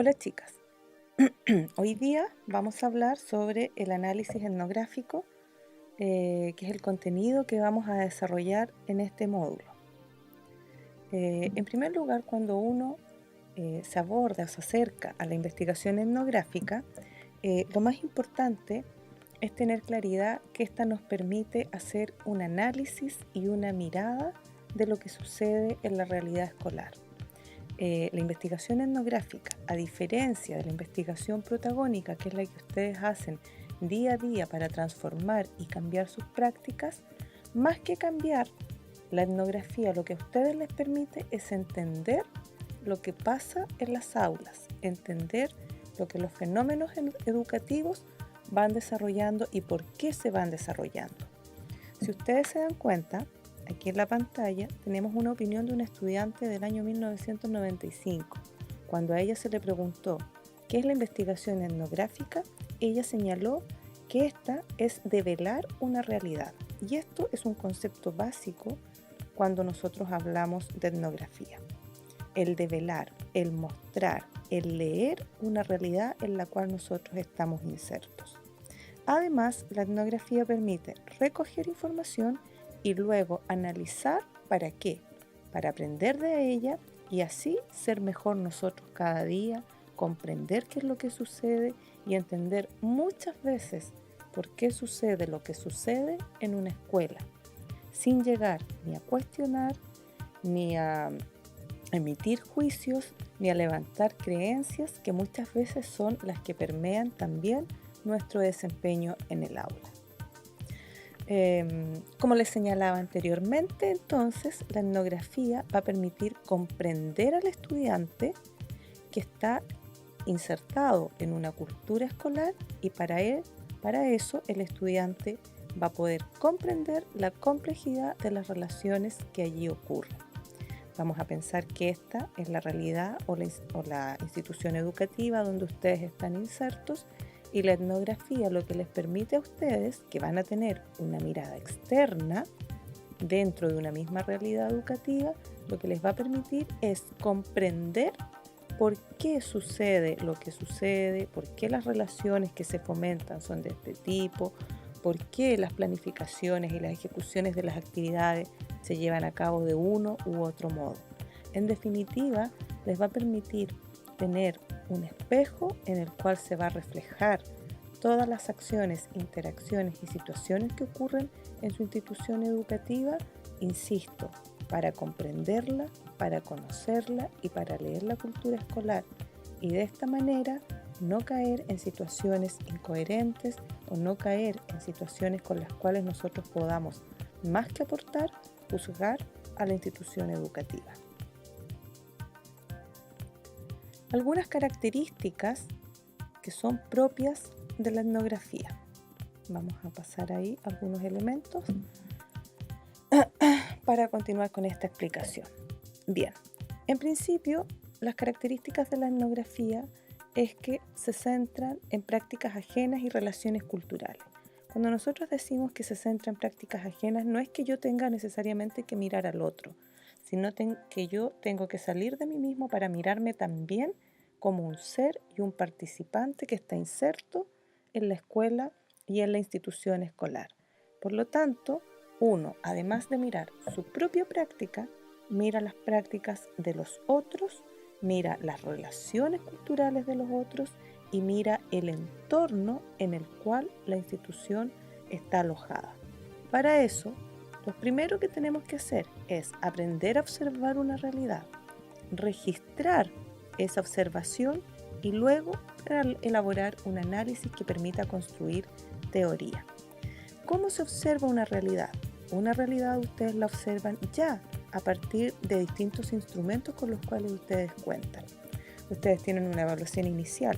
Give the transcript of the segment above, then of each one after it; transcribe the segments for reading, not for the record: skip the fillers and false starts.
Hola chicas, hoy día vamos a hablar sobre el análisis etnográfico, que es el contenido que vamos a desarrollar en este módulo. En primer lugar, cuando uno se aborda o se acerca a la investigación etnográfica, lo más importante es tener claridad que ésta nos permite hacer un análisis y una mirada de lo que sucede en la realidad escolar. La investigación etnográfica, a diferencia de la investigación protagónica, que es la que ustedes hacen día a día para transformar y cambiar sus prácticas, más que cambiar la etnografía, lo que a ustedes les permite es entender lo que pasa en las aulas, entender lo que los fenómenos educativos van desarrollando y por qué se van desarrollando. Si ustedes se dan cuenta, aquí en la pantalla tenemos una opinión de una estudiante del año 1995. Cuando a ella se le preguntó qué es la investigación etnográfica, ella señaló que esta es develar una realidad. Y esto es un concepto básico cuando nosotros hablamos de etnografía. El develar, el mostrar, el leer una realidad en la cual nosotros estamos insertos. Además, la etnografía permite recoger información y luego analizar para qué, para aprender de ella y así ser mejor nosotros cada día, comprender qué es lo que sucede y entender muchas veces por qué sucede lo que sucede en una escuela, sin llegar ni a cuestionar, ni a emitir juicios, ni a levantar creencias que muchas veces son las que permean también nuestro desempeño en el aula. Como les señalaba anteriormente, entonces la etnografía va a permitir comprender al estudiante que está insertado en una cultura escolar y para eso el estudiante va a poder comprender la complejidad de las relaciones que allí ocurren. Vamos a pensar que esta es la realidad o la institución educativa donde ustedes están insertos. Y la etnografía lo que les permite a ustedes, que van a tener una mirada externa dentro de una misma realidad educativa, lo que les va a permitir es comprender por qué sucede lo que sucede, por qué las relaciones que se fomentan son de este tipo, por qué las planificaciones y las ejecuciones de las actividades se llevan a cabo de uno u otro modo. En definitiva, les va a permitir tener un espejo en el cual se va a reflejar todas las acciones, interacciones y situaciones que ocurren en su institución educativa, insisto, para comprenderla, para conocerla y para leer la cultura escolar y de esta manera no caer en situaciones incoherentes o no caer en situaciones con las cuales nosotros podamos, más que aportar, juzgar a la institución educativa. Algunas características que son propias de la etnografía. Vamos a pasar ahí algunos elementos para continuar con esta explicación. Bien, en principio, las características de la etnografía es que se centran en prácticas ajenas y relaciones culturales. Cuando nosotros decimos que se centra en prácticas ajenas, no es que yo tenga necesariamente que mirar al otro, sino que yo tengo que salir de mí mismo para mirarme también como un ser y un participante que está inserto en la escuela y en la institución escolar. Por lo tanto, uno, además de mirar su propia práctica, mira las prácticas de los otros, mira las relaciones culturales de los otros y mira el entorno en el cual la institución está alojada. Para eso, lo primero que tenemos que hacer es aprender a observar una realidad, registrar esa observación y luego elaborar un análisis que permita construir teoría. ¿Cómo se observa una realidad? Una realidad ustedes la observan ya a partir de distintos instrumentos con los cuales ustedes cuentan. Ustedes tienen una evaluación inicial.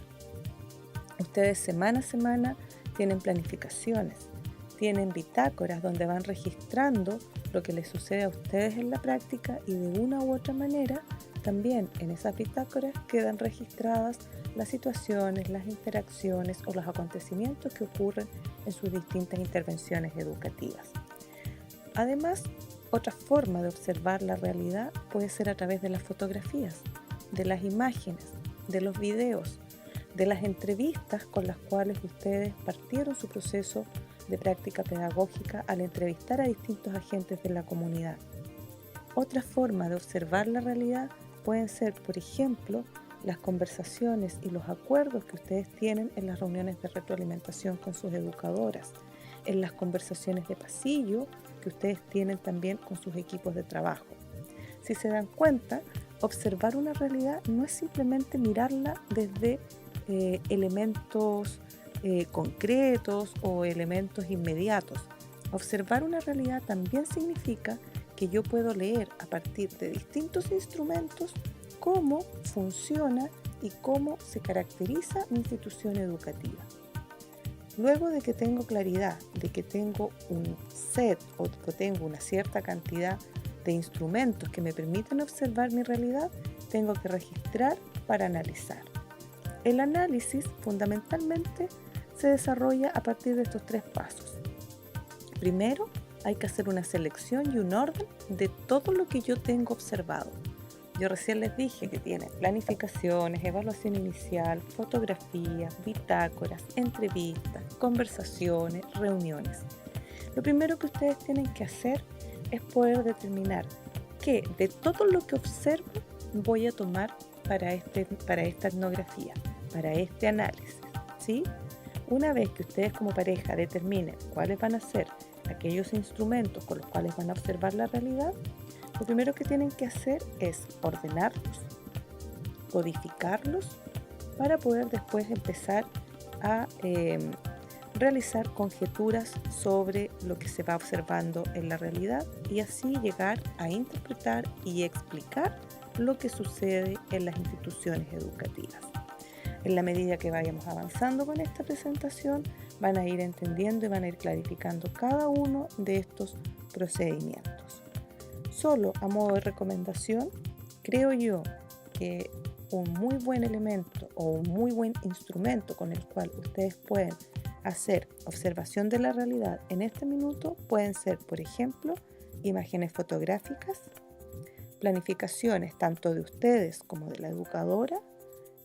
Ustedes semana a semana tienen planificaciones, tienen bitácoras donde van registrando lo que les sucede a ustedes en la práctica y de una u otra manera también en esas bitácoras quedan registradas las situaciones, las interacciones o los acontecimientos que ocurren en sus distintas intervenciones educativas. Además, otra forma de observar la realidad puede ser a través de las fotografías, de las imágenes, de los videos, de las entrevistas con las cuales ustedes partieron su proceso de práctica pedagógica al entrevistar a distintos agentes de la comunidad. Otra forma de observar la realidad pueden ser, por ejemplo, las conversaciones y los acuerdos que ustedes tienen en las reuniones de retroalimentación con sus educadoras, en las conversaciones de pasillo que ustedes tienen también con sus equipos de trabajo. Si se dan cuenta, observar una realidad no es simplemente mirarla desde elementos concretos o elementos inmediatos. Observar una realidad también significa que yo puedo leer a partir de distintos instrumentos cómo funciona y cómo se caracteriza mi institución educativa. Luego de que tengo claridad, de que tengo un set o que tengo una cierta cantidad de instrumentos que me permiten observar mi realidad, tengo que registrar para analizar. El análisis fundamentalmente se desarrolla a partir de estos 3 pasos. Primero, hay que hacer una selección y un orden de todo lo que yo tengo observado. Yo recién les dije que tiene planificaciones, evaluación inicial, fotografías, bitácoras, entrevistas, conversaciones, reuniones. Lo primero que ustedes tienen que hacer es poder determinar qué de todo lo que observo voy a tomar para esta etnografía, para este análisis, ¿sí? Una vez que ustedes como pareja determinen cuáles van a ser aquellos instrumentos con los cuales van a observar la realidad, lo primero que tienen que hacer es ordenarlos, codificarlos, para poder después empezar a realizar conjeturas sobre lo que se va observando en la realidad y así llegar a interpretar y explicar lo que sucede en las instituciones educativas. En la medida que vayamos avanzando con esta presentación, van a ir entendiendo y van a ir clarificando cada uno de estos procedimientos. Solo a modo de recomendación, creo yo que un muy buen elemento o un muy buen instrumento con el cual ustedes pueden hacer observación de la realidad en este minuto pueden ser, por ejemplo, imágenes fotográficas, planificaciones tanto de ustedes como de la educadora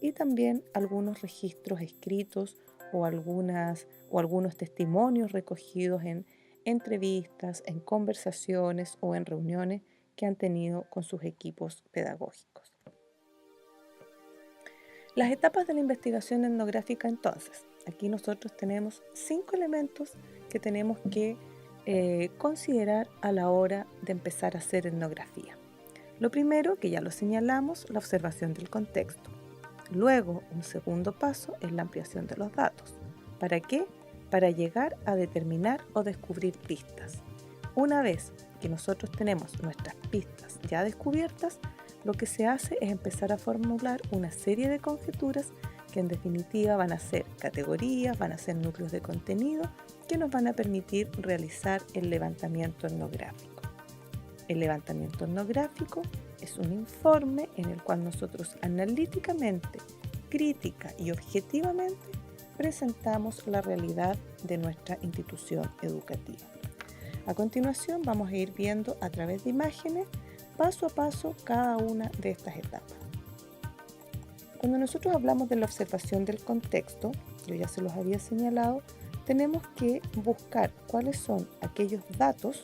y también algunos registros escritos o algunos testimonios recogidos en entrevistas, en conversaciones o en reuniones que han tenido con sus equipos pedagógicos. Las etapas de la investigación etnográfica entonces. Aquí nosotros tenemos 5 elementos que tenemos que considerar a la hora de empezar a hacer etnografía. Lo primero, que ya lo señalamos, la observación del contexto. Luego, un segundo paso es la ampliación de los datos. ¿Para qué? Para llegar a determinar o descubrir pistas. Una vez que nosotros tenemos nuestras pistas ya descubiertas, lo que se hace es empezar a formular una serie de conjeturas que en definitiva van a ser categorías, van a ser núcleos de contenido que nos van a permitir realizar el levantamiento etnográfico. El levantamiento etnográfico es un informe en el cual nosotros analíticamente, crítica y objetivamente presentamos la realidad de nuestra institución educativa. A continuación vamos a ir viendo a través de imágenes paso a paso cada una de estas etapas. Cuando nosotros hablamos de la observación del contexto, yo ya se los había señalado, tenemos que buscar cuáles son aquellos datos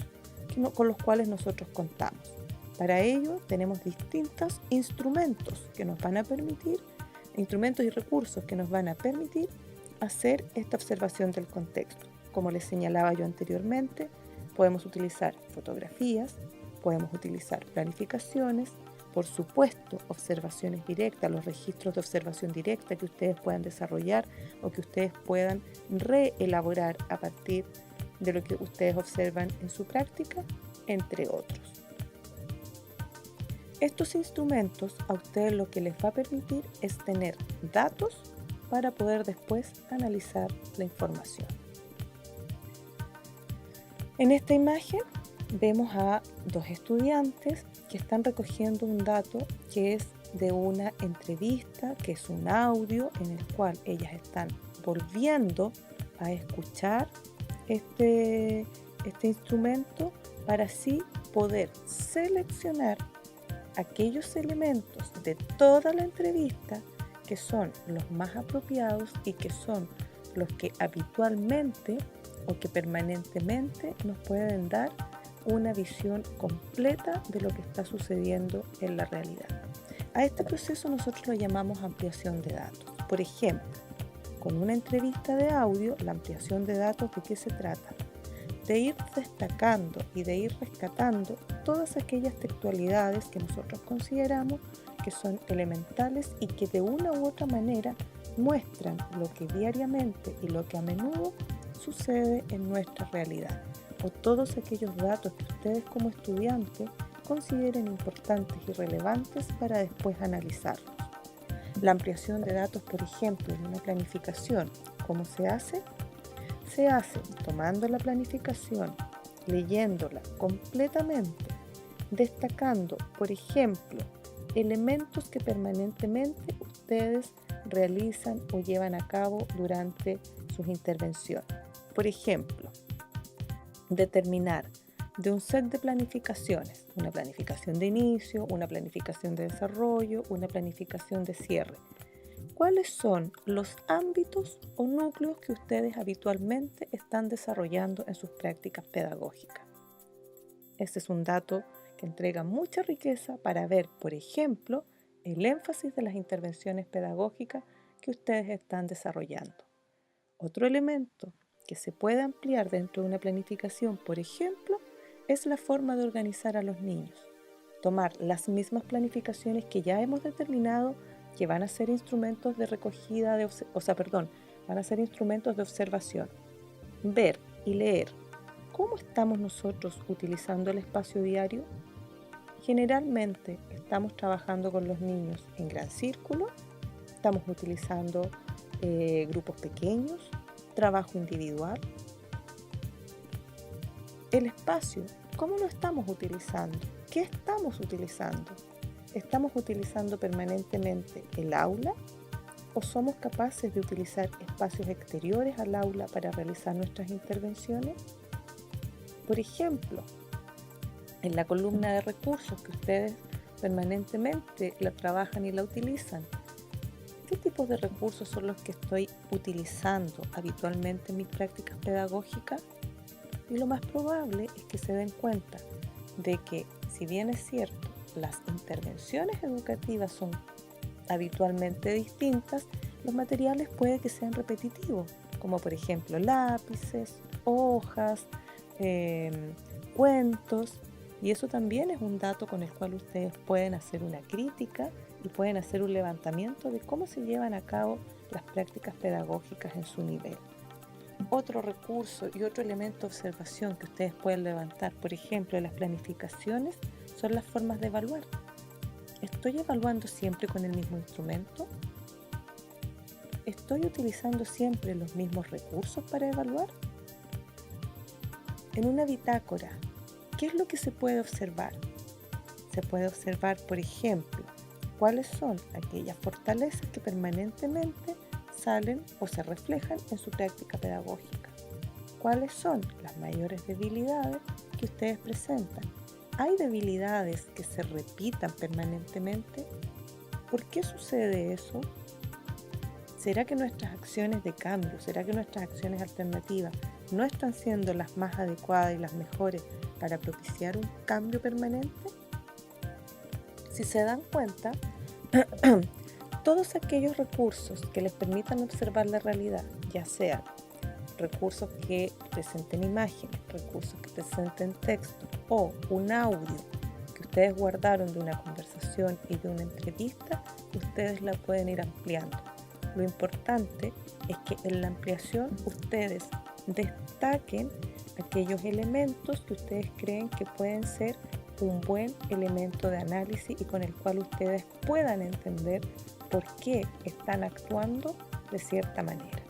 con los cuales nosotros contamos. Para ello tenemos distintos instrumentos que nos van a permitir, instrumentos y recursos que nos van a permitir hacer esta observación del contexto. Como les señalaba yo anteriormente, podemos utilizar fotografías, podemos utilizar planificaciones, por supuesto, observaciones directas, los registros de observación directa que ustedes puedan desarrollar o que ustedes puedan reelaborar a partir de lo que ustedes observan en su práctica, entre otros. Estos instrumentos a ustedes lo que les va a permitir es tener datos para poder después analizar la información. En esta imagen vemos a 2 estudiantes que están recogiendo un dato que es de una entrevista, que es un audio en el cual ellas están volviendo a escuchar este instrumento para así poder seleccionar aquellos elementos de toda la entrevista que son los más apropiados y que son los que habitualmente o que permanentemente nos pueden dar una visión completa de lo que está sucediendo en la realidad. A este proceso nosotros lo llamamos ampliación de datos. Por ejemplo, con una entrevista de audio, la ampliación de datos, ¿de qué se trata? De ir destacando y de ir rescatando todas aquellas textualidades que nosotros consideramos que son elementales y que de una u otra manera muestran lo que diariamente y lo que a menudo sucede en nuestra realidad, o todos aquellos datos que ustedes como estudiantes consideren importantes y relevantes para después analizarlos. La ampliación de datos, por ejemplo, en una planificación, ¿cómo se hace? Se hace tomando la planificación, leyéndola completamente, destacando, por ejemplo, elementos que permanentemente ustedes realizan o llevan a cabo durante sus intervenciones. Por ejemplo, determinar de un set de planificaciones, una planificación de inicio, una planificación de desarrollo, una planificación de cierre. ¿Cuáles son los ámbitos o núcleos que ustedes habitualmente están desarrollando en sus prácticas pedagógicas? Este es un dato que entrega mucha riqueza para ver, por ejemplo, el énfasis de las intervenciones pedagógicas que ustedes están desarrollando. Otro elemento que se puede ampliar dentro de una planificación, por ejemplo, es la forma de organizar a los niños. Tomar las mismas planificaciones que ya hemos determinado que van a ser instrumentos de recogida, van a ser instrumentos de observación. Ver y leer cómo estamos nosotros utilizando el espacio diario. Generalmente estamos trabajando con los niños en gran círculo, estamos utilizando grupos pequeños, trabajo individual. El espacio, ¿cómo lo estamos utilizando? ¿Qué estamos utilizando? ¿Estamos utilizando permanentemente el aula o somos capaces de utilizar espacios exteriores al aula para realizar nuestras intervenciones? Por ejemplo, en la columna de recursos que ustedes permanentemente la trabajan y la utilizan, ¿qué tipos de recursos son los que estoy utilizando habitualmente en mis prácticas pedagógicas? Y lo más probable es que se den cuenta de que, si bien es cierto, las intervenciones educativas son habitualmente distintas, los materiales puede que sean repetitivos, como por ejemplo lápices, hojas, cuentos, y eso también es un dato con el cual ustedes pueden hacer una crítica y pueden hacer un levantamiento de cómo se llevan a cabo las prácticas pedagógicas en su nivel. Otro recurso y otro elemento de observación que ustedes pueden levantar, por ejemplo, en las planificaciones, son las formas de evaluar. ¿Estoy evaluando siempre con el mismo instrumento? ¿Estoy utilizando siempre los mismos recursos para evaluar? En una bitácora, ¿qué es lo que se puede observar? Se puede observar, por ejemplo, cuáles son aquellas fortalezas que permanentemente salen o se reflejan en su práctica pedagógica. ¿Cuáles son las mayores debilidades que ustedes presentan? ¿Hay debilidades que se repitan permanentemente? ¿Por qué sucede eso? ¿Será que nuestras acciones de cambio, será que nuestras acciones alternativas no están siendo las más adecuadas y las mejores para propiciar un cambio permanente? Si se dan cuenta, todos aquellos recursos que les permitan observar la realidad, ya sean recursos que presenten imágenes, recursos que presenten texto o un audio que ustedes guardaron de una conversación y de una entrevista, ustedes la pueden ir ampliando. Lo importante es que en la ampliación ustedes destaquen aquellos elementos que ustedes creen que pueden ser un buen elemento de análisis y con el cual ustedes puedan entender por qué están actuando de cierta manera.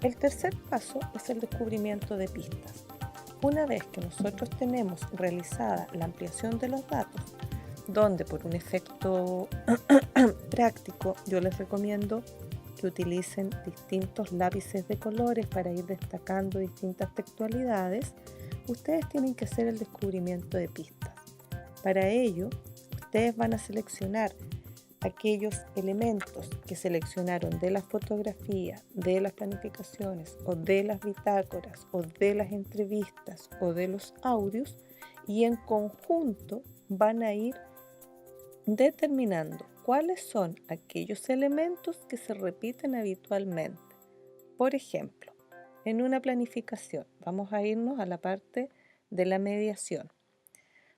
El tercer paso es el descubrimiento de pistas. Una vez que nosotros tenemos realizada la ampliación de los datos, donde por un efecto práctico yo les recomiendo que utilicen distintos lápices de colores para ir destacando distintas textualidades, ustedes tienen que hacer el descubrimiento de pistas. Para ello, ustedes van a seleccionar aquellos elementos que seleccionaron de las fotografías, de las planificaciones o de las bitácoras o de las entrevistas o de los audios, y en conjunto van a ir determinando cuáles son aquellos elementos que se repiten habitualmente. Por ejemplo, en una planificación, vamos a irnos a la parte de la mediación.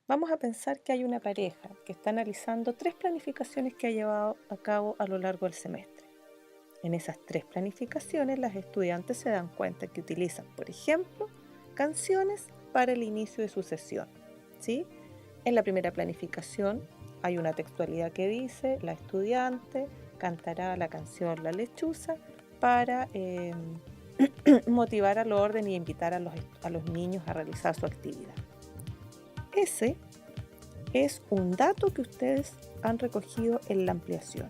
Vamos a pensar que hay una pareja que está analizando 3 planificaciones que ha llevado a cabo a lo largo del semestre. En esas 3 planificaciones, las estudiantes se dan cuenta que utilizan, por ejemplo, canciones para el inicio de su sesión, ¿sí? En la primera planificación hay una textualidad que dice: la estudiante cantará la canción La Lechuza para motivar al orden y invitar a los niños a realizar su actividad. Ese es un dato que ustedes han recogido en la ampliación.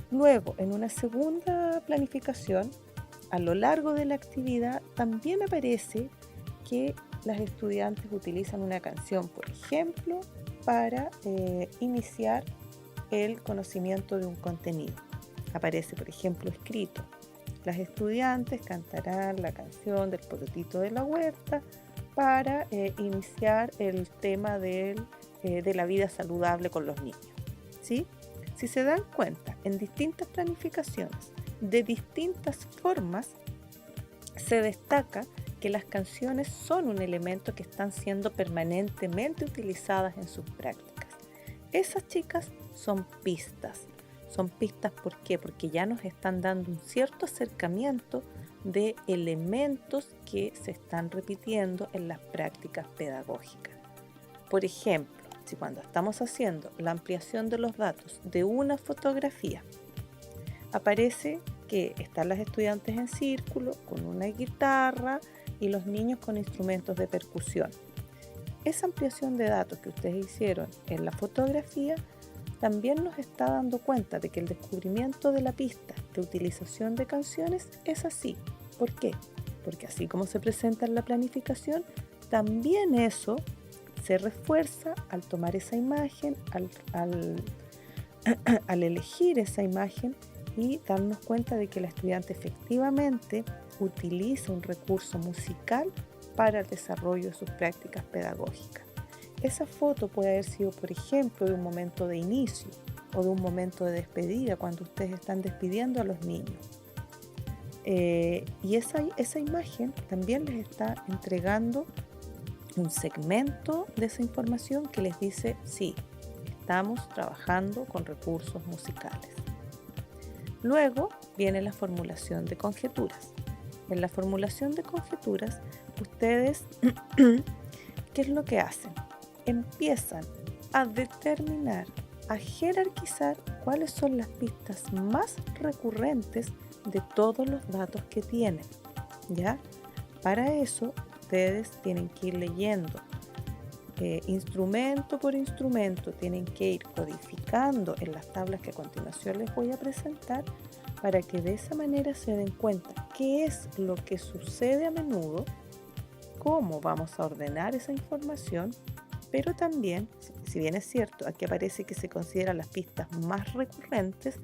Luego, en una segunda planificación, a lo largo de la actividad también aparece que las estudiantes utilizan una canción, por ejemplo, para iniciar el conocimiento de un contenido. Aparece, por ejemplo, escrito: las estudiantes cantarán la canción del Porotito de la Huerta para iniciar el tema de la vida saludable con los niños, ¿sí? Si se dan cuenta, en distintas planificaciones, de distintas formas, se destaca que las canciones son un elemento que están siendo permanentemente utilizadas en sus prácticas. Esas, chicas, son pistas. Son pistas, ¿por qué? Porque ya nos están dando un cierto acercamiento de elementos que se están repitiendo en las prácticas pedagógicas. Por ejemplo, si cuando estamos haciendo la ampliación de los datos de una fotografía, aparece que están las estudiantes en círculo con una guitarra y los niños con instrumentos de percusión. Esa ampliación de datos que ustedes hicieron en la fotografía también nos está dando cuenta de que el descubrimiento de la pista de utilización de canciones es así. ¿Por qué? Porque así como se presenta en la planificación, también eso se refuerza al tomar esa imagen, al elegir esa imagen y darnos cuenta de que la estudiante efectivamente utiliza un recurso musical para el desarrollo de sus prácticas pedagógicas. Esa foto puede haber sido, por ejemplo, de un momento de inicio o de un momento de despedida, cuando ustedes están despidiendo a los niños. Y esa imagen también les está entregando un segmento de esa información que les dice: sí, estamos trabajando con recursos musicales. Luego viene la formulación de conjeturas. En la formulación de conjeturas, ustedes, ¿qué es lo que hacen? Empiezan a determinar, a jerarquizar cuáles son las pistas más recurrentes de todos los datos que tienen, ¿ya? Para eso, ustedes tienen que ir leyendo instrumento por instrumento, tienen que ir codificando en las tablas que a continuación les voy a presentar, para que de esa manera se den cuenta qué es lo que sucede a menudo, cómo vamos a ordenar esa información, pero también, si bien es cierto, aquí aparece que se consideran las pistas más recurrentes,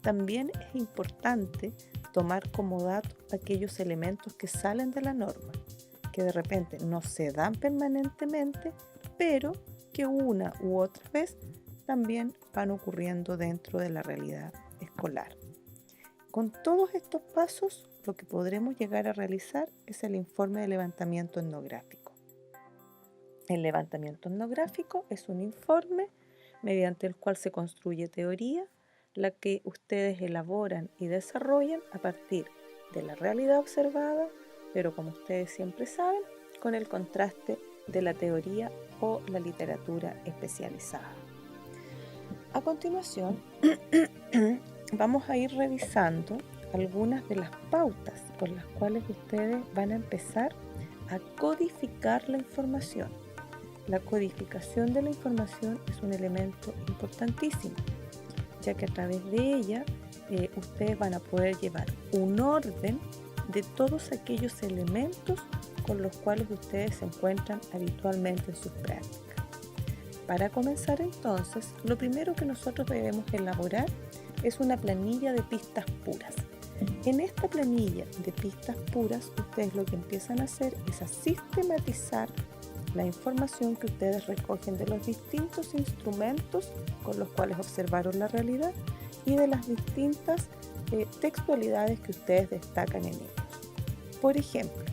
también es importante tomar como dato aquellos elementos que salen de la norma, que de repente no se dan permanentemente, pero que una u otra vez también van ocurriendo dentro de la realidad escolar. Con todos estos pasos, lo que podremos llegar a realizar es el informe de levantamiento etnográfico. El levantamiento etnográfico es un informe mediante el cual se construye teoría, la que ustedes elaboran y desarrollan a partir de la realidad observada, pero como ustedes siempre saben, con el contraste de la teoría o la literatura especializada. A continuación, vamos a ir revisando algunas de las pautas por las cuales ustedes van a empezar a codificar la información. La codificación de la información es un elemento importantísimo, ya que a través de ella ustedes van a poder llevar un orden de todos aquellos elementos con los cuales ustedes se encuentran habitualmente en sus prácticas. Para comenzar entonces, lo primero que nosotros debemos elaborar es una planilla de pistas puras. En esta planilla de pistas puras, ustedes lo que empiezan a hacer es a sistematizar la información que ustedes recogen de los distintos instrumentos con los cuales observaron la realidad y de las distintas textualidades que ustedes destacan en ellos. Por ejemplo,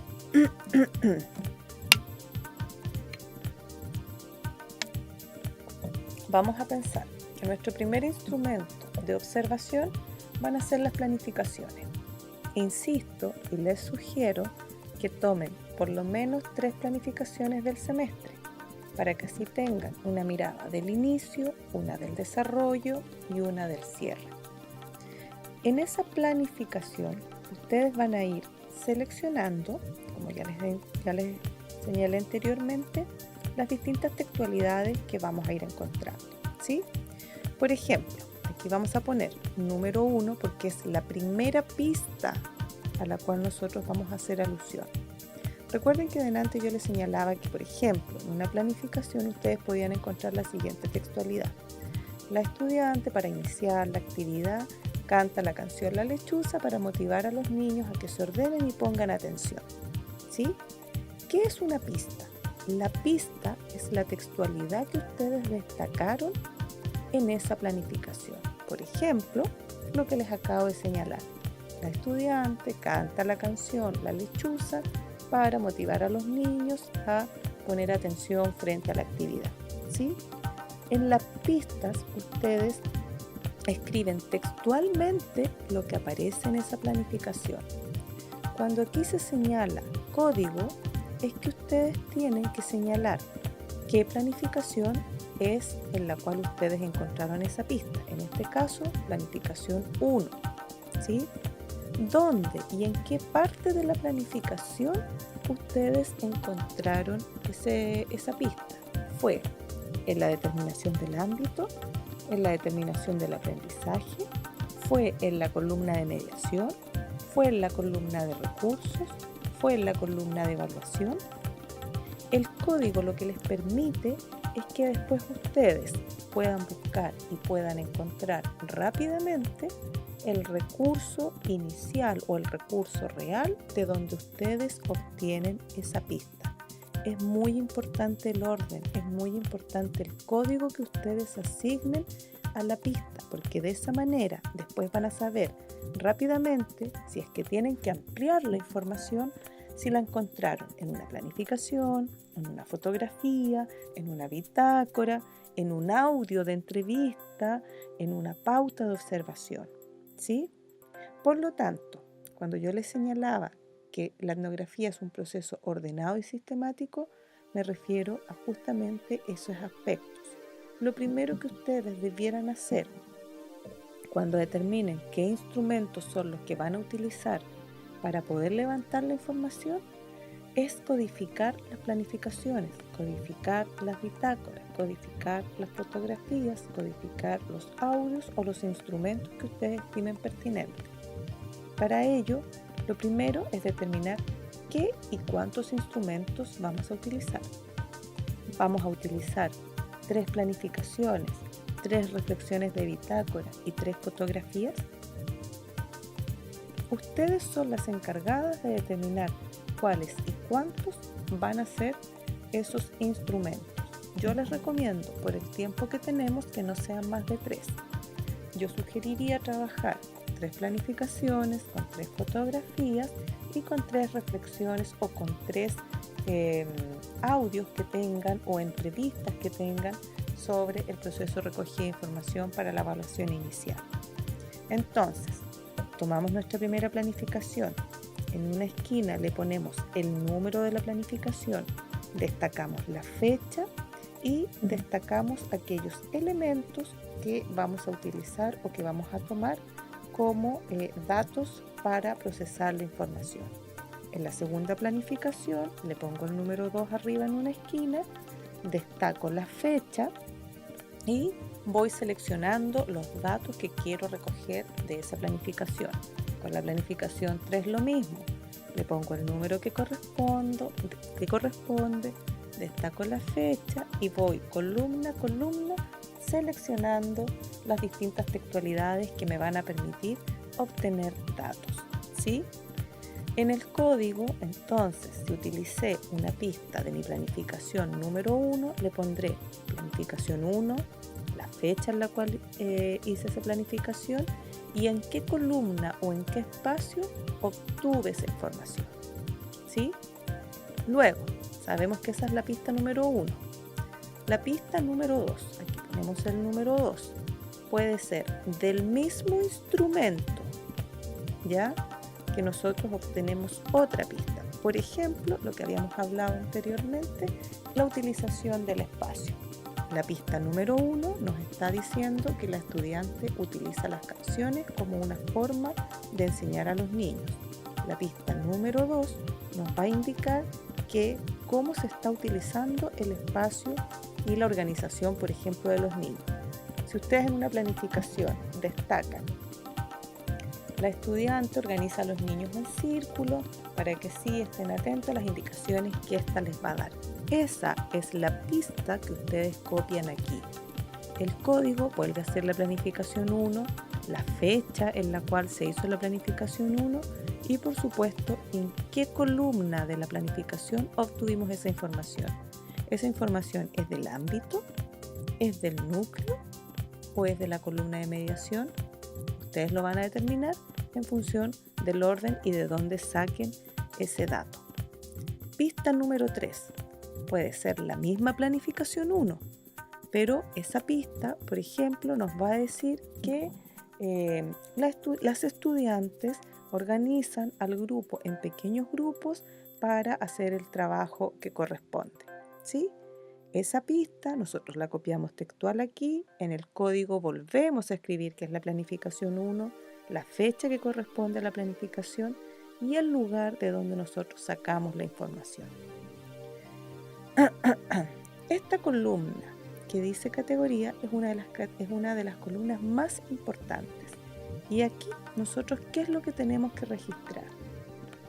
vamos a pensar que nuestro primer instrumento de observación van a ser las planificaciones. Insisto y les sugiero que tomen por lo menos 3 planificaciones del semestre para que así tengan una mirada del inicio, una del desarrollo y una del cierre. En esa planificación ustedes van a ir seleccionando, como ya les señalé anteriormente, las distintas textualidades que vamos a ir encontrando, ¿sí? Por ejemplo, aquí vamos a poner número 1 porque es la primera pista a la cual nosotros vamos a hacer alusión. Recuerden que delante yo les señalaba que, por ejemplo, en una planificación ustedes podían encontrar la siguiente textualidad. La estudiante, para iniciar la actividad, canta la canción La Lechuza para motivar a los niños a que se ordenen y pongan atención, ¿sí? ¿Qué es una pista? La pista es la textualidad que ustedes destacaron en esa planificación. Por ejemplo, lo que les acabo de señalar. La estudiante canta la canción La Lechuza para motivar a los niños a poner atención frente a la actividad, ¿sí? En las pistas ustedes escriben textualmente lo que aparece en esa planificación. Cuando aquí se señala código, es que ustedes tienen que señalar qué planificación es en la cual ustedes encontraron esa pista. En este caso, planificación 1, ¿sí? ¿Dónde y en qué parte de la planificación ustedes encontraron esa pista? ¿Fue en la determinación del ámbito, en la determinación del aprendizaje, fue en la columna de mediación, fue en la columna de recursos, fue en la columna de evaluación? El código lo que les permite es que después ustedes puedan buscar y puedan encontrar rápidamente el recurso inicial o el recurso real de donde ustedes obtienen esa pista. Es muy importante el orden, es muy importante el código que ustedes asignen a la pista, porque de esa manera después van a saber rápidamente si es que tienen que ampliar la información, si la encontraron en una planificación, en una fotografía, en una bitácora, en un audio de entrevista, en una pauta de observación, ¿sí? Por lo tanto, cuando yo les señalaba que la etnografía es un proceso ordenado y sistemático, me refiero a justamente esos aspectos. Lo primero que ustedes debieran hacer cuando determinen qué instrumentos son los que van a utilizar para poder levantar la información es codificar las planificaciones, codificar las bitácoras, codificar las fotografías, codificar los audios o los instrumentos que ustedes estimen pertinentes. Para ello, lo primero es determinar qué y cuántos instrumentos vamos a utilizar. Vamos a utilizar 3 planificaciones, 3 reflexiones de bitácora y 3 fotografías. Ustedes son las encargadas de determinar cuáles y cuántos van a ser esos instrumentos. Yo les recomiendo, por el tiempo que tenemos, que no sean más de 3. Yo sugeriría trabajar con 3 planificaciones, con 3 fotografías y con 3 reflexiones o con 3 audios que tengan o entrevistas que tengan sobre el proceso de recogida de información para la evaluación inicial. Entonces, tomamos nuestra primera planificación. En una esquina le ponemos el número de la planificación, destacamos la fecha y destacamos aquellos elementos que vamos a utilizar o que vamos a tomar como datos para procesar la información. En la segunda planificación le pongo el número 2 arriba en una esquina, destaco la fecha y voy seleccionando los datos que quiero recoger de esa planificación. Con la planificación 3 lo mismo, le pongo el número que corresponde, destaco la fecha y voy columna a columna seleccionando las distintas textualidades que me van a permitir obtener datos, ¿sí? En el código, entonces, si utilicé una pista de mi planificación número 1, le pondré planificación 1, la fecha en la cual hice esa planificación y en qué columna o en qué espacio obtuve esa información, ¿sí? Luego, sabemos que esa es la pista número 1. La pista número 2, aquí ponemos el número 2, puede ser del mismo instrumento, ¿ya? Que nosotros obtenemos otra pista. Por ejemplo, lo que habíamos hablado anteriormente, la utilización del espacio. La pista número 1 nos está diciendo que la estudiante utiliza las canciones como una forma de enseñar a los niños. La pista número 2 nos va a indicar que cómo se está utilizando el espacio y la organización, por ejemplo, de los niños. Si ustedes en una planificación destacan: la estudiante organiza a los niños en círculo para que sí estén atentos a las indicaciones que ésta les va a dar. Esa es la pista que ustedes copian aquí. El código vuelve a ser la planificación 1, la fecha en la cual se hizo la planificación 1 y por supuesto en qué columna de la planificación obtuvimos esa información. ¿Esa información es del ámbito, es del núcleo o es de la columna de mediación? Ustedes lo van a determinar en función del orden y de dónde saquen ese dato. Pista número 3. Puede ser la misma planificación 1, pero esa pista, por ejemplo, nos va a decir que las estudiantes organizan al grupo en pequeños grupos para hacer el trabajo que corresponde, ¿sí? Esa pista nosotros la copiamos textual aquí, en el código volvemos a escribir que es la planificación 1, la fecha que corresponde a la planificación y el lugar de donde nosotros sacamos la información. Esta columna que dice categoría es una de las columnas más importantes. Y aquí nosotros, ¿qué es lo que tenemos que registrar?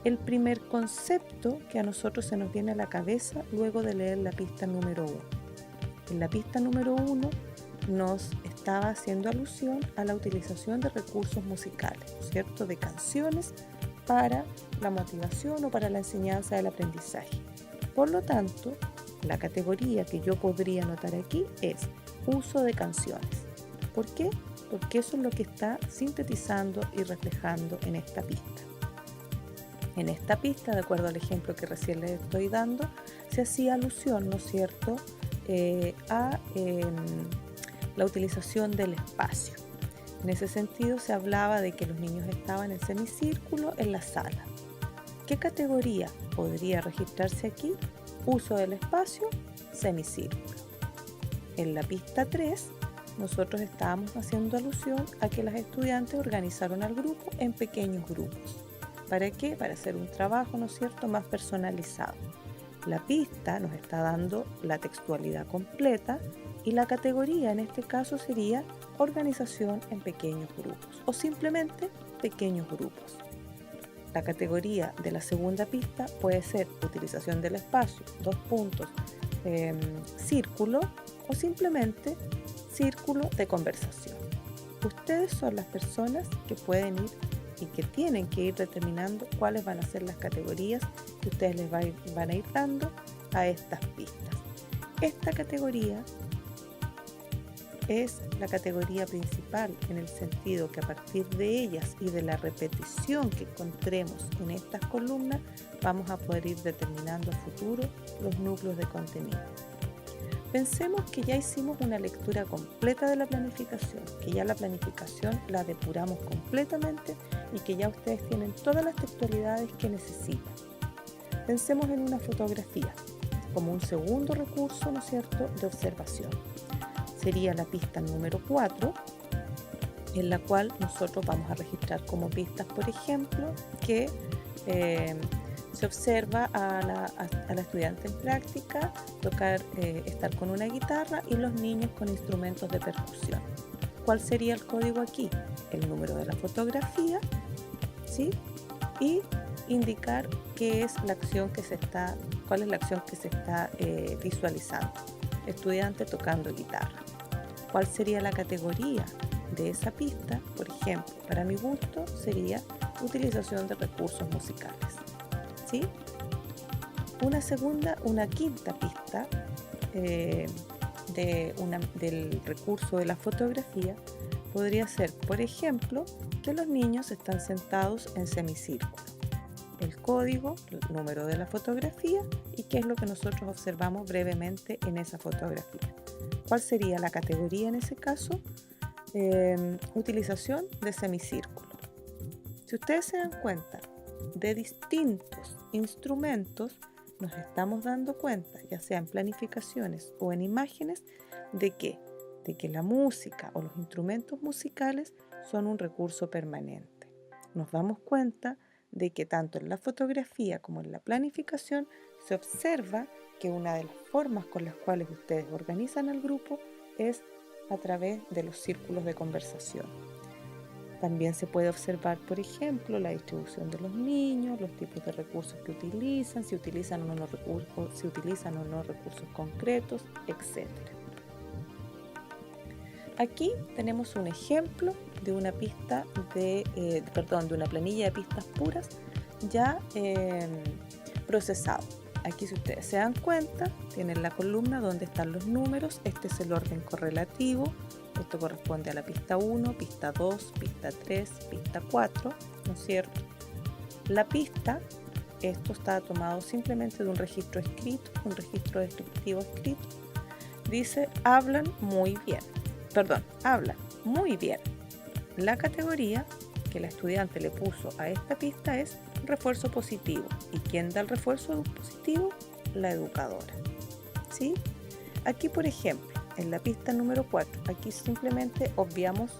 El primer concepto que a nosotros se nos viene a la cabeza luego de leer la pista número 1. En la pista número 1 nos estaba haciendo alusión a la utilización de recursos musicales, ¿cierto? De canciones para la motivación o para la enseñanza del aprendizaje. Por lo tanto, la categoría que yo podría anotar aquí es uso de canciones. ¿Por qué? Porque eso es lo que está sintetizando y reflejando en esta pista. En esta pista, de acuerdo al ejemplo que recién les estoy dando, se hacía alusión, ¿no es cierto?, a la utilización del espacio. En ese sentido se hablaba de que los niños estaban en semicírculo en la sala. ¿Qué categoría podría registrarse aquí? Uso del espacio, semicírculo. En la pista 3, nosotros estábamos haciendo alusión a que las estudiantes organizaron al grupo en pequeños grupos. ¿Para qué? Para hacer un trabajo, ¿no es cierto?, más personalizado. La pista nos está dando la textualidad completa y la categoría en este caso sería organización en pequeños grupos o simplemente pequeños grupos. La categoría de la segunda pista puede ser utilización del espacio, círculo o simplemente círculo de conversación. Ustedes son las personas que pueden ir y que tienen que ir determinando cuáles van a ser las categorías que ustedes les van a ir dando a estas pistas. Esta categoría es la categoría principal en el sentido que a partir de ellas y de la repetición que encontremos en estas columnas vamos a poder ir determinando a futuro los núcleos de contenido. Pensemos que ya hicimos una lectura completa de la planificación, que ya la planificación la depuramos completamente y que ya ustedes tienen todas las textualidades que necesitan. Pensemos en una fotografía como un segundo recurso, ¿no es cierto?, de observación. Sería la pista número 4, en la cual nosotros vamos a registrar como pistas, por ejemplo, que se observa a la estudiante en práctica estar con una guitarra y los niños con instrumentos de percusión. ¿Cuál sería el código aquí? El número de la fotografía, ¿sí? Y indicar qué es la acción que se está ¿Cuál es la acción que se está visualizando? Estudiante tocando guitarra. ¿Cuál sería la categoría de esa pista? Por ejemplo, para mi gusto sería utilización de recursos musicales. ¿Sí? Una quinta pista del recurso de la fotografía podría ser, por ejemplo, que los niños están sentados en semicírculo. El código, el número de la fotografía y qué es lo que nosotros observamos brevemente en esa fotografía. ¿Cuál sería la categoría en ese caso? Utilización de semicírculo. Si ustedes se dan cuenta de distintos instrumentos, nos estamos dando cuenta, ya sea en planificaciones o en imágenes, de que la música o los instrumentos musicales son un recurso permanente. Nos damos cuenta de que tanto en la fotografía como en la planificación se observa que una de las formas con las cuales ustedes organizan al grupo es a través de los círculos de conversación. También se puede observar, por ejemplo, la distribución de los niños, los tipos de recursos que utilizan, si utilizan o no recursos concretos, etc. Aquí tenemos un ejemplo de una pista de una planilla de pistas puras ya procesado. Aquí, si ustedes se dan cuenta, tienen la columna donde están los números. Este es el orden correlativo. Esto corresponde a la pista 1, pista 2, pista 3, pista 4, ¿no es cierto? La pista, esto está tomado simplemente de un registro escrito, un registro descriptivo escrito. Dice, hablan muy bien. La categoría que la estudiante le puso a esta pista es refuerzo positivo. ¿Y quién da el refuerzo positivo? La educadora. ¿Sí? Aquí, por ejemplo, en la pista número 4, aquí simplemente obviamos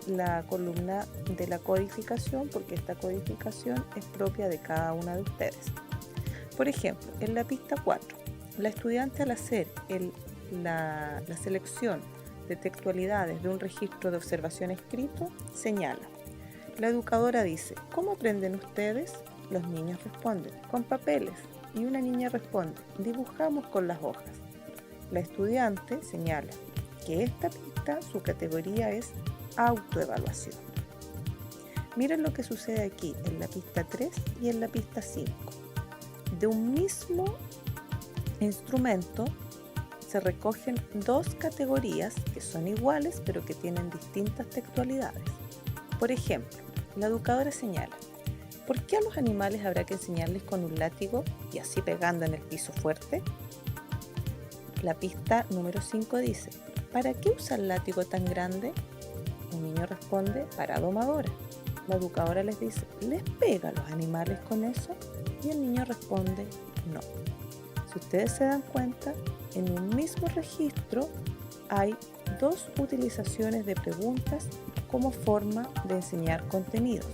la columna de la codificación porque esta codificación es propia de cada una de ustedes. Por ejemplo, en la pista 4, la estudiante al hacer la selección de textualidades de un registro de observación escrito, señala. La educadora dice, ¿cómo aprenden ustedes? Los niños responden, con papeles. Y una niña responde, dibujamos con las hojas. La estudiante señala que esta pista, su categoría es autoevaluación. Miren lo que sucede aquí en la pista 3 y en la pista 5. De un mismo instrumento se recogen dos categorías que son iguales pero que tienen distintas textualidades. Por ejemplo, la educadora señala, ¿por qué a los animales habrá que enseñarles con un látigo y así pegando en el piso fuerte? La pista número 5 dice, ¿para qué usa el látigo tan grande? Un niño responde, para domadora. La educadora les dice, ¿les pega a los animales con eso? Y el niño responde, no. Si ustedes se dan cuenta, en un mismo registro hay dos utilizaciones de preguntas como forma de enseñar contenidos.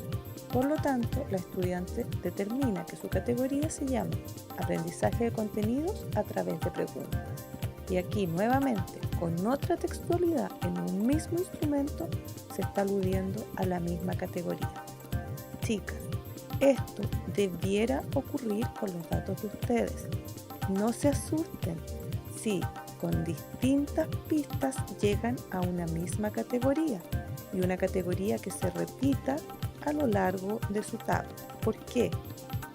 Por lo tanto, la estudiante determina que su categoría se llama aprendizaje de contenidos a través de preguntas. Y aquí nuevamente, con otra textualidad en un mismo instrumento, se está aludiendo a la misma categoría. Chicas, esto debiera ocurrir con los datos de ustedes. No se asusten si con distintas pistas llegan a una misma categoría y una categoría que se repita a lo largo de su tabla. ¿Por qué?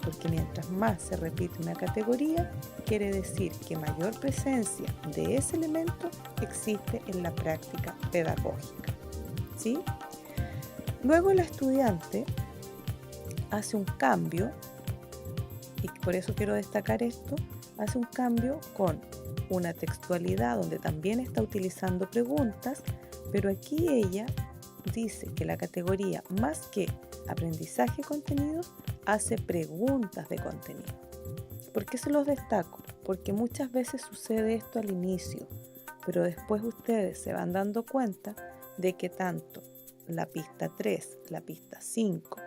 Porque mientras más se repite una categoría, quiere decir que mayor presencia de ese elemento existe en la práctica pedagógica. ¿Sí? Luego la estudiante hace un cambio, y por eso quiero destacar esto, hace un cambio con una textualidad donde también está utilizando preguntas, pero aquí ella dice que la categoría más que aprendizaje de contenidos hace preguntas de contenido. ¿Por qué se los destaco? Porque muchas veces sucede esto al inicio, pero después ustedes se van dando cuenta de que tanto la pista 3, la pista 5,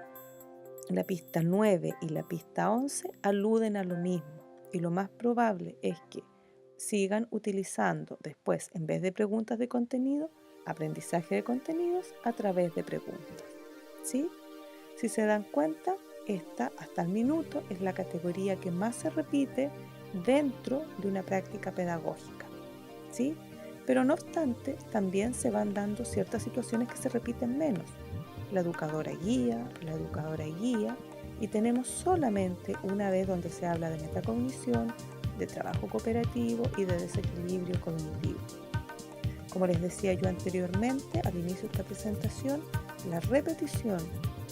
la pista 9 y la pista 11 aluden a lo mismo, y lo más probable es que sigan utilizando después, en vez de preguntas de contenido, aprendizaje de contenidos a través de preguntas. ¿Sí? Si se dan cuenta, esta, hasta el minuto, es la categoría que más se repite dentro de una práctica pedagógica, ¿sí? Pero no obstante, también se van dando ciertas situaciones que se repiten menos. La educadora guía, y tenemos solamente una vez donde se habla de metacognición, de trabajo cooperativo y de desequilibrio cognitivo. Como les decía yo anteriormente, al inicio de esta presentación, la repetición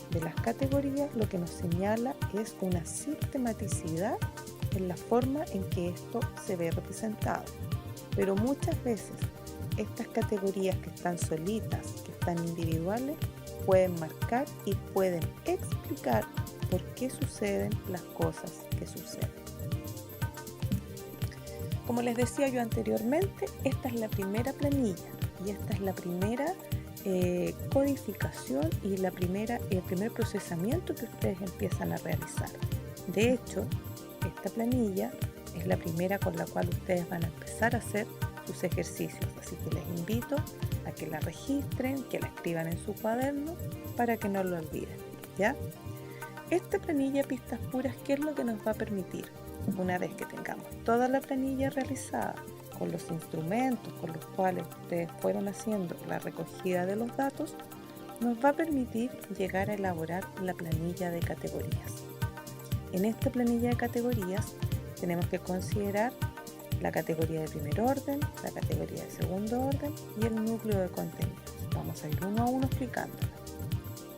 de las categorías lo que nos señala es una sistematicidad en la forma en que esto se ve representado. Pero muchas veces estas categorías que están solitas, que están individuales, pueden marcar y pueden explicar por qué suceden las cosas que suceden. Como les decía yo anteriormente, esta es la primera planilla y esta es la primera codificación y el primer procesamiento que ustedes empiezan a realizar. De hecho, esta planilla es la primera con la cual ustedes van a empezar a hacer sus ejercicios, así que les invito a que la registren, que la escriban en su cuaderno para que no lo olviden, ¿ya? Esta planilla de pistas puras, ¿qué es lo que nos va a permitir? Una vez que tengamos toda la planilla realizada con los instrumentos con los cuales ustedes fueron haciendo la recogida de los datos, nos va a permitir llegar a elaborar la planilla de categorías. En esta planilla de categorías tenemos que considerar la categoría de primer orden, la categoría de segundo orden y el núcleo de contenidos. Vamos a ir uno a uno explicándola.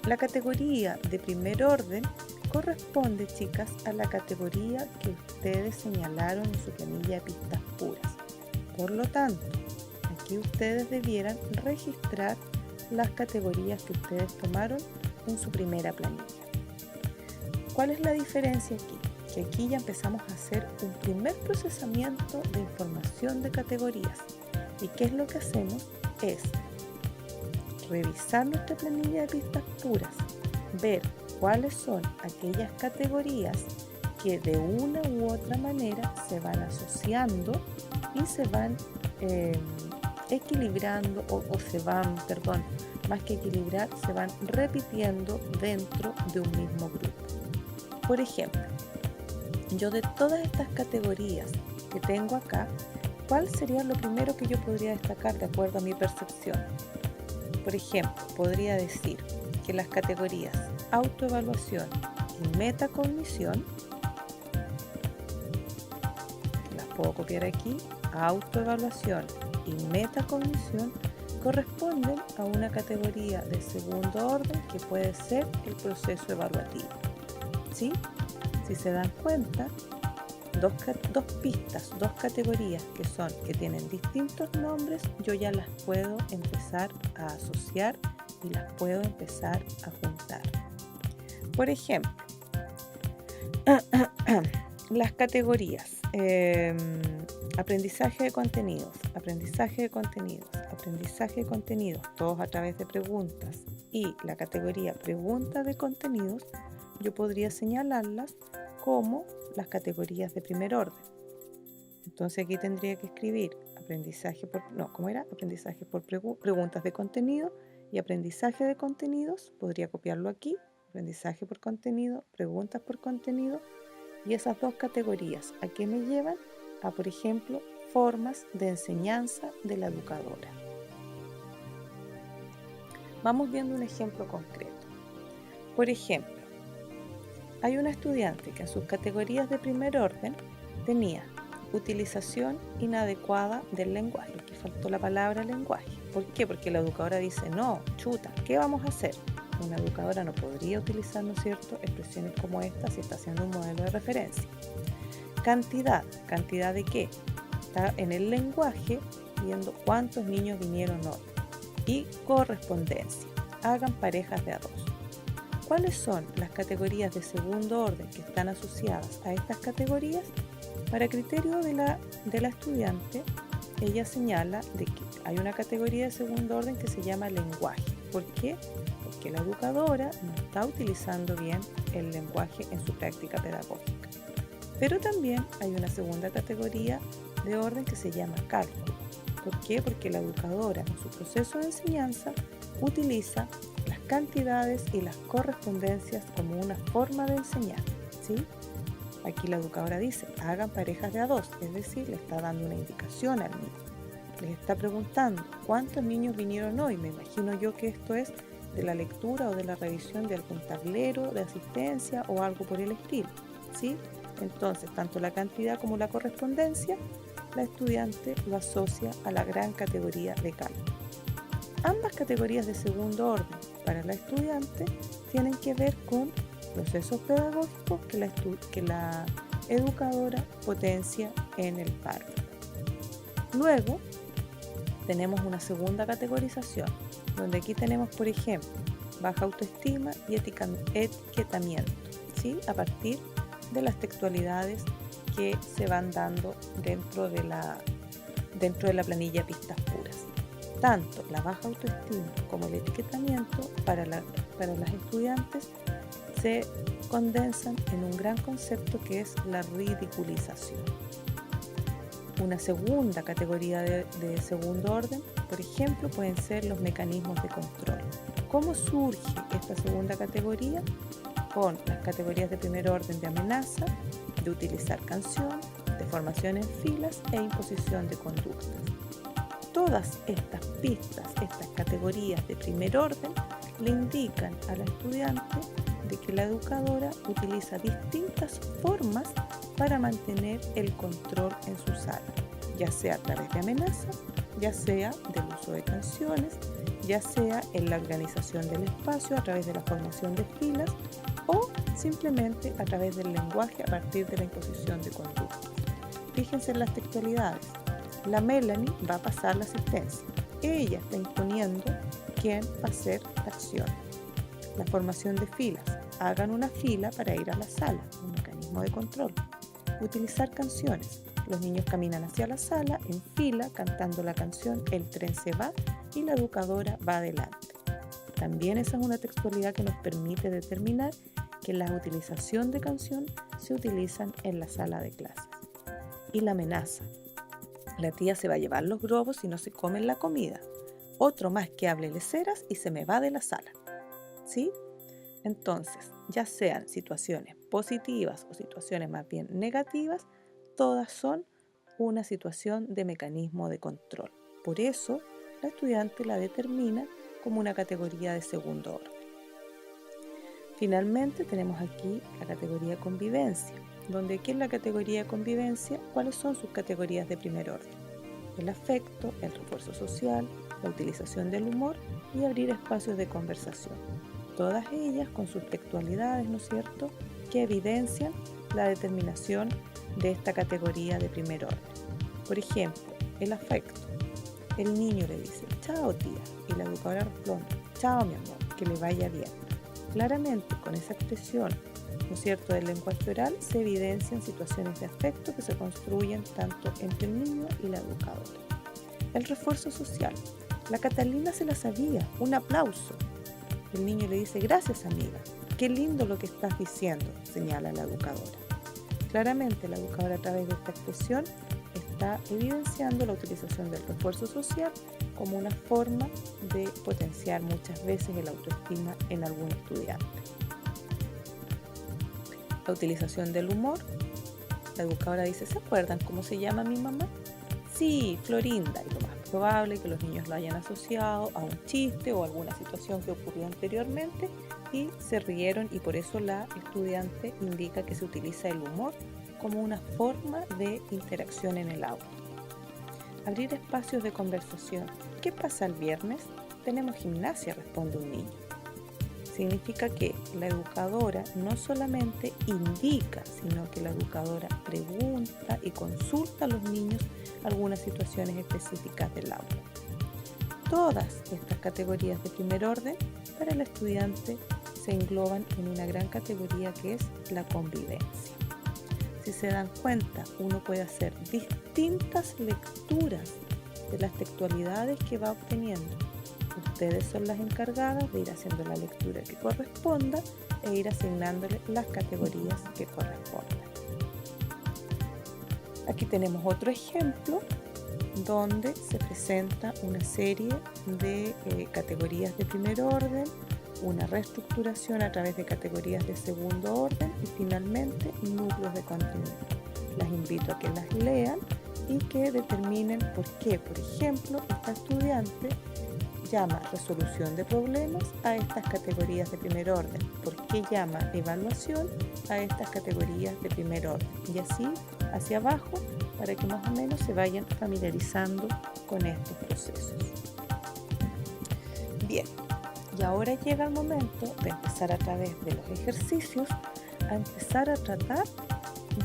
La categoría de primer orden corresponde, chicas, a la categoría que ustedes señalaron en su planilla de pistas puras. Por lo tanto, aquí ustedes debieran registrar las categorías que ustedes tomaron en su primera planilla. ¿Cuál es la diferencia aquí? Que aquí ya empezamos a hacer un primer procesamiento de información de categorías. ¿Y qué es lo que hacemos? Es revisar nuestra planilla de pistas puras, ver cuáles son aquellas categorías que de una u otra manera se van asociando y se van equilibrando más que equilibrar, se van repitiendo dentro de un mismo grupo. Por ejemplo, yo de todas estas categorías que tengo acá, ¿cuál sería lo primero que yo podría destacar de acuerdo a mi percepción? Por ejemplo, podría decir que las categorías autoevaluación y metacognición, las puedo copiar aquí, autoevaluación y metacognición corresponden a una categoría de segundo orden que puede ser el proceso evaluativo. ¿Sí? Si se dan cuenta, dos pistas, dos categorías que tienen distintos nombres, yo ya las puedo empezar a asociar y las puedo empezar a juntar. Por ejemplo, las categorías aprendizaje de contenidos, todos a través de preguntas, y la categoría preguntas de contenidos, yo podría señalarlas como las categorías de primer orden. Entonces aquí tendría que escribir aprendizaje por preguntas de contenido y aprendizaje de contenidos, podría copiarlo aquí, aprendizaje por contenido, preguntas por contenido, y esas dos categorías, ¿a qué me llevan? A, por ejemplo, formas de enseñanza de la educadora. Vamos viendo un ejemplo concreto. Por ejemplo, hay una estudiante que en sus categorías de primer orden tenía utilización inadecuada del lenguaje. Aquí faltó la palabra lenguaje. ¿Por qué? Porque la educadora dice, no, chuta, ¿qué vamos a hacer? Una educadora no podría utilizar, ¿no es cierto?, expresiones como esta si está haciendo un modelo de referencia. Cantidad. ¿Cantidad de qué? Está en el lenguaje viendo cuántos niños vinieron hoy. Y correspondencia. Hagan parejas de a dos. ¿Cuáles son las categorías de segundo orden que están asociadas a estas categorías? Para criterio de la estudiante, ella señala de que hay una categoría de segundo orden que se llama lenguaje. ¿Por qué? Porque la educadora no está utilizando bien el lenguaje en su práctica pedagógica. Pero también hay una segunda categoría de orden que se llama cálculo. ¿Por qué? Porque la educadora en su proceso de enseñanza utiliza las cantidades y las correspondencias como una forma de enseñar, ¿sí? Aquí la educadora dice, hagan parejas de a dos, es decir, le está dando una indicación al niño. Les está preguntando, ¿cuántos niños vinieron hoy? Me imagino yo que esto es de la lectura o de la revisión de algún tablero de asistencia o algo por el estilo, ¿sí? Entonces, tanto la cantidad como la correspondencia, la estudiante lo asocia a la gran categoría de cálculo. Ambas categorías de segundo orden para la estudiante tienen que ver con procesos pedagógicos que la educadora potencia en el párvulo. Luego tenemos una segunda categorización, donde aquí tenemos, por ejemplo, baja autoestima y etiquetamiento, ¿sí? A partir de las textualidades que se van dando dentro de la planilla Pistas Puras. Tanto la baja autoestima como el etiquetamiento para las estudiantes se condensan en un gran concepto que es la ridiculización. Una segunda categoría de segundo orden, por ejemplo, pueden ser los mecanismos de control. ¿Cómo surge esta segunda categoría? Con las categorías de primer orden de amenaza, de utilizar canción, de formación en filas e imposición de conductas. Todas estas pistas, estas categorías de primer orden, le indican a la estudiante de que la educadora utiliza distintas formas para mantener el control en su sala, ya sea a través de amenazas, ya sea del uso de canciones, ya sea en la organización del espacio a través de la formación de filas o simplemente a través del lenguaje a partir de la imposición de conductas. Fíjense en las textualidades. La Melanie va a pasar la asistencia. Ella está imponiendo quién va a hacer la acción. La formación de filas. Hagan una fila para ir a la sala, un mecanismo de control. Utilizar canciones. Los niños caminan hacia la sala en fila cantando la canción El tren se va y la educadora va adelante. También esa es una textualidad que nos permite determinar que la utilización de canción se utilizan en la sala de clases. Y la amenaza. La tía se va a llevar los globos y no se comen la comida. Otro más que hable leceras y se me va de la sala. ¿Sí? Entonces, ya sean situaciones positivas o situaciones más bien negativas, todas son una situación de mecanismo de control. Por eso, la estudiante la determina como una categoría de segundo orden. Finalmente, tenemos aquí la categoría convivencia, donde aquí en la categoría convivencia, ¿cuáles son sus categorías de primer orden? El afecto, el refuerzo social, la utilización del humor y abrir espacios de conversación. Todas ellas con sus textualidades, ¿no es cierto?, que evidencian la determinación de esta categoría de primer orden. Por ejemplo, el afecto. El niño le dice, chao tía, y la educadora responde, chao mi amor, que le vaya bien. Claramente, con esa expresión, ¿no es cierto?, del lenguaje oral, se evidencian situaciones de afecto que se construyen tanto entre el niño y la educadora. El refuerzo social. La Catalina se la sabía, un aplauso. El niño le dice, gracias amiga, qué lindo lo que estás diciendo, señala la educadora. Claramente la educadora a través de esta expresión está evidenciando la utilización del refuerzo social como una forma de potenciar muchas veces el autoestima en algún estudiante. La utilización del humor. La educadora dice, ¿se acuerdan cómo se llama mi mamá? Sí, Florinda, y lo más probable es que los niños lo hayan asociado a un chiste o alguna situación que ocurrió anteriormente y se rieron, y por eso la estudiante indica que se utiliza el humor como una forma de interacción en el aula. Abrir espacios de conversación. ¿Qué pasa el viernes? Tenemos gimnasia, responde un niño. Significa que la educadora no solamente indica, sino que la educadora pregunta y consulta a los niños algunas situaciones específicas del aula. Todas estas categorías de primer orden para el estudiante se engloban en una gran categoría que es la convivencia. Si se dan cuenta, uno puede hacer distintas lecturas de las textualidades que va obteniendo. Ustedes son las encargadas de ir haciendo la lectura que corresponda e ir asignándole las categorías que correspondan. Aquí tenemos otro ejemplo donde se presenta una serie de categorías de primer orden una reestructuración a través de categorías de segundo orden y finalmente núcleos de contenido. Las invito a que las lean y que determinen por qué, por ejemplo, esta estudiante llama resolución de problemas a estas categorías de primer orden, por qué llama evaluación a estas categorías de primer orden, y así hacia abajo para que más o menos se vayan familiarizando con estos procesos. Bien, y ahora llega el momento de empezar a través de los ejercicios a empezar a tratar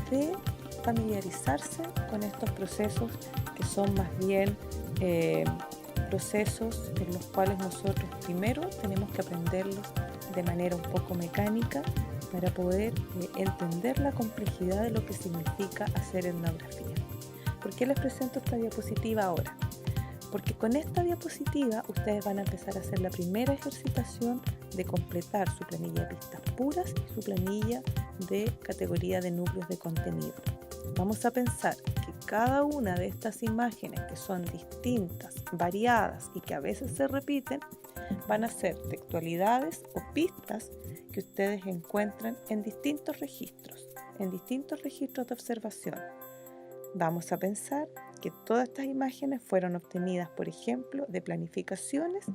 de familiarizarse con estos procesos que son más bien procesos en los cuales nosotros primero tenemos que aprenderlos de manera un poco mecánica para poder entender la complejidad de lo que significa hacer etnografía. ¿Por qué les presento esta diapositiva ahora? Porque con esta diapositiva ustedes van a empezar a hacer la primera ejercitación de completar su planilla de pistas puras y su planilla de categoría de núcleos de contenido. Vamos a pensar que cada una de estas imágenes, que son distintas, variadas y que a veces se repiten, van a ser textualidades o pistas que ustedes encuentran en distintos registros de observación. Vamos a pensar que todas estas imágenes fueron obtenidas, por ejemplo, de planificaciones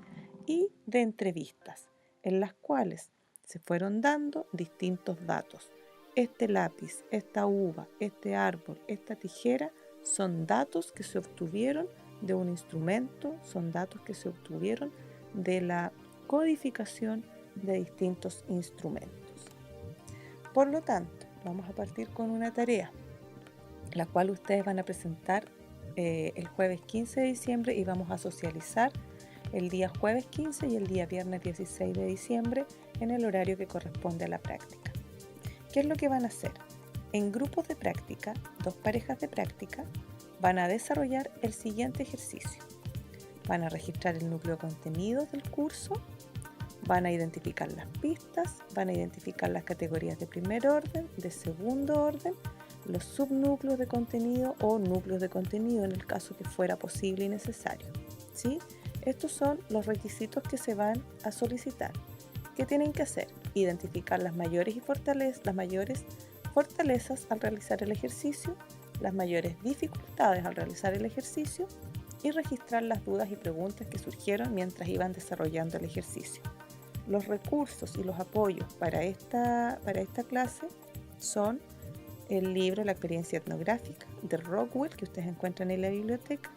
y de entrevistas, en las cuales se fueron dando distintos datos. Este lápiz, esta uva, este árbol, esta tijera, son datos que se obtuvieron de un instrumento, son datos que se obtuvieron de la codificación de distintos instrumentos. Por lo tanto, vamos a partir con una tarea, la cual ustedes van a presentar el jueves 15 de diciembre y vamos a socializar el día jueves 15 y el día viernes 16 de diciembre en el horario que corresponde a la práctica. ¿Qué es lo que van a hacer? En grupos de práctica, 2 parejas de práctica, van a desarrollar el siguiente ejercicio. Van a registrar el núcleo de contenidos del curso, van a identificar las pistas, van a identificar las categorías de primer orden, de segundo orden, los subnúcleos de contenido o núcleos de contenido en el caso que fuera posible y necesario. ¿Sí? Estos son los requisitos que se van a solicitar. ¿Qué tienen que hacer? Identificar las mayores fortalezas al realizar el ejercicio, las mayores dificultades al realizar el ejercicio y registrar las dudas y preguntas que surgieron mientras iban desarrollando el ejercicio. Los recursos y los apoyos para esta clase son el libro La experiencia etnográfica de Rockwell, que ustedes encuentran en la biblioteca,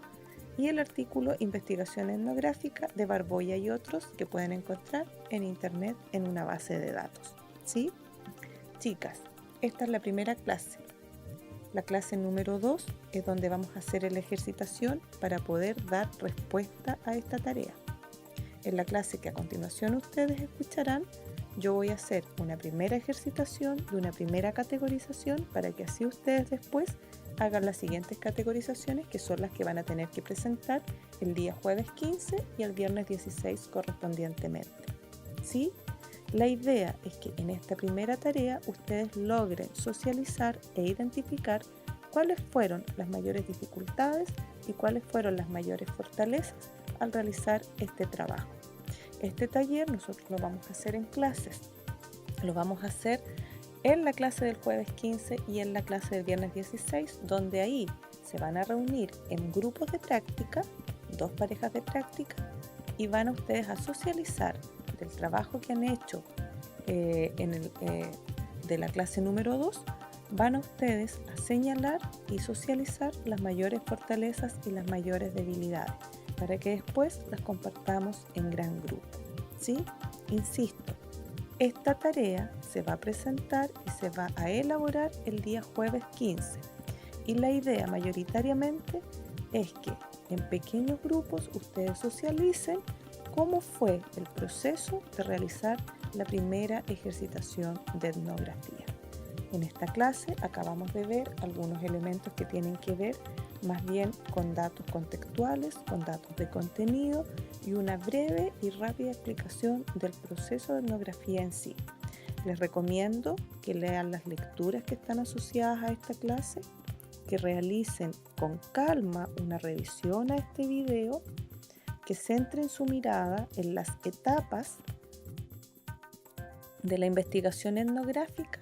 y el artículo Investigación etnográfica de Barboya y otros, que pueden encontrar en internet en una base de datos. ¿Sí? Chicas, esta es la primera clase. La clase número 2 es donde vamos a hacer la ejercitación para poder dar respuesta a esta tarea. En la clase que a continuación ustedes escucharán, yo voy a hacer una primera ejercitación de una primera categorización para que así ustedes después hagan las siguientes categorizaciones, que son las que van a tener que presentar el día jueves 15 y el viernes 16 correspondientemente. ¿Sí? La idea es que en esta primera tarea ustedes logren socializar e identificar cuáles fueron las mayores dificultades y cuáles fueron las mayores fortalezas al realizar este trabajo. Este taller nosotros lo vamos a hacer en clases. Lo vamos a hacer en la clase del jueves 15 y en la clase del viernes 16, donde ahí se van a reunir en grupos de práctica, 2 parejas de práctica, y van a ustedes a socializar del trabajo que han hecho de la clase número 2, van a ustedes a señalar y socializar las mayores fortalezas y las mayores debilidades, para que después las compartamos en gran grupo. ¿Sí? Insisto, esta tarea se va a presentar y se va a elaborar el día jueves 15 y la idea mayoritariamente es que en pequeños grupos ustedes socialicen cómo fue el proceso de realizar la primera ejercitación de etnografía. En esta clase acabamos de ver algunos elementos que tienen que ver más bien con datos contextuales, con datos de contenido y una breve y rápida explicación del proceso de etnografía en sí. Les recomiendo que lean las lecturas que están asociadas a esta clase, que realicen con calma una revisión a este video, que centren su mirada en las etapas de la investigación etnográfica,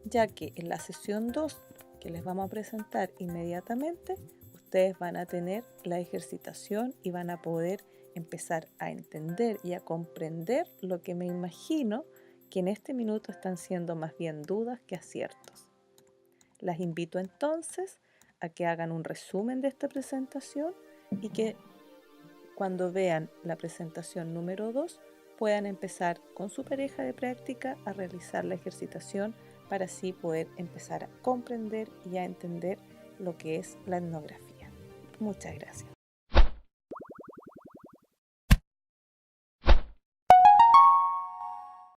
ya que en la sesión 2, que les vamos a presentar inmediatamente, ustedes van a tener la ejercitación y van a poder empezar a entender y a comprender lo que me imagino que en este minuto están siendo más bien dudas que aciertos. Las invito entonces a que hagan un resumen de esta presentación y que cuando vean la presentación número 2 puedan empezar con su pareja de práctica a realizar la ejercitación para así poder empezar a comprender y a entender lo que es la etnografía. Muchas gracias.